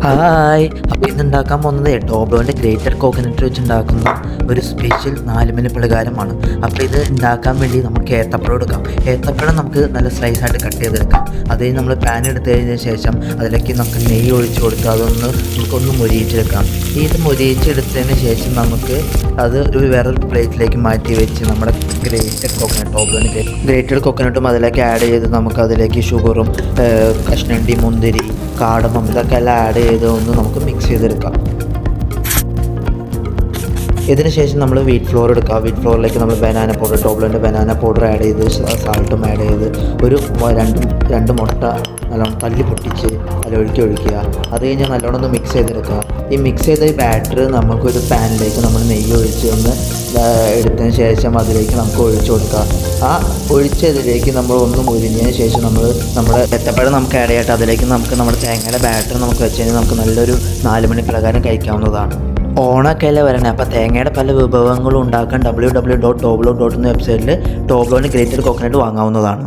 Hi, അപ്പോൾ ഇന്ന് ഉണ്ടാക്കാൻ പോകുന്നത് ടോബ്ലോൻ്റെ ഗ്രേറ്റഡ് കോക്കനട്ട് വെച്ച് ഉണ്ടാക്കുന്ന ഒരു സ്പെഷ്യൽ 4 മണി പലഹാരമാണ്. അപ്പോൾ ഇത് ഉണ്ടാക്കാൻ വേണ്ടി നമുക്ക് ഏത്തപ്പഴം എടുക്കാം. ഏത്തപ്പഴം നമുക്ക് നല്ല സ്ലൈസായിട്ട് കട്ട് ചെയ്തെടുക്കാം. അത് കഴിഞ്ഞ് നമ്മൾ പാൻ എടുത്ത് കഴിഞ്ഞ ശേഷം അതിലേക്ക് നമുക്ക് നെയ്യ് ഒഴിച്ച് കൊടുത്ത് നമുക്കൊന്ന് മൊരിയിച്ചെടുക്കാം. ഇത് മൊരിയിച്ചെടുത്തതിന് ശേഷം നമുക്ക് അത് വേറൊരു പ്ലേറ്റിലേക്ക് മാറ്റി വെച്ച് നമ്മുടെ ഗ്രേറ്റഡ് കോക്കനട്ട് ടോബ്ലോൻ്റെ ഗ്രേറ്റഡ് കോക്കനട്ടും അതിലേക്ക് ആഡ് ചെയ്ത് നമുക്ക് അതിലേക്ക് ഷുഗറും കഷ്ണണ്ടി, മുന്തിരി, കാടമം ഇതൊക്കെ എല്ലാം ആഡ് ചെയ്ത് ഒന്ന് നമുക്ക് മിക്സ് ചെയ്തെടുക്കാം. ഇതിന് ശേഷം നമ്മൾ വീറ്റ് ഫ്ലോർ എടുക്കുക. വീറ്റ് ഫ്ലോറിലേക്ക് നമ്മൾ ബനാന പൗഡർ, ടോബ്ലോൻ്റെ ബനാന പൗഡർ ആഡ് ചെയ്ത് സാൾട്ടും ആഡ് ചെയ്ത് ഒരു രണ്ട് മുട്ട നല്ലോണം തല്ലി പൊട്ടിച്ച് ഒഴിക്കുക. അത് കഴിഞ്ഞ് നല്ലോണം ഒന്ന് മിക്സ് ചെയ്തെടുക്കുക. ഈ മിക്സ് ചെയ്ത ഈ ബാറ്റർ നമുക്കൊരു പാനിലേക്ക് നമ്മൾ നെയ്യ് ഒഴിച്ച് ഒന്ന് എടുത്തതിന് ശേഷം അതിലേക്ക് നമുക്ക് ഒഴിച്ചു കൊടുക്കുക. ആ ഒഴിച്ചതിലേക്ക് നമ്മൾ ഒന്ന് മുരിഞ്ഞതിന് ശേഷം നമ്മുടെ ഏത്തപ്പഴം നമുക്ക് ആഡ് ചെയ്തിട്ട് അതിലേക്ക് നമുക്ക് നമ്മുടെ തേങ്ങയുടെ ബാറ്റർ നമുക്ക് വെച്ച് കഴിഞ്ഞാൽ നമുക്ക് നല്ലൊരു 4 മണി പലഹാരം കഴിക്കാവുന്നതാണ്. ഓണമൊക്കെ അല്ലേ വരണേ, അപ്പോൾ തേങ്ങയുടെ പല വിഭവങ്ങളും ഉണ്ടാക്കാൻ www.toblo.in വെബ്സൈറ്റിൽ ടോബ്ലോൻ്റെ ഗ്രേറ്റഡ് കോക്കനട്ട് വാങ്ങാവുന്നതാണ്.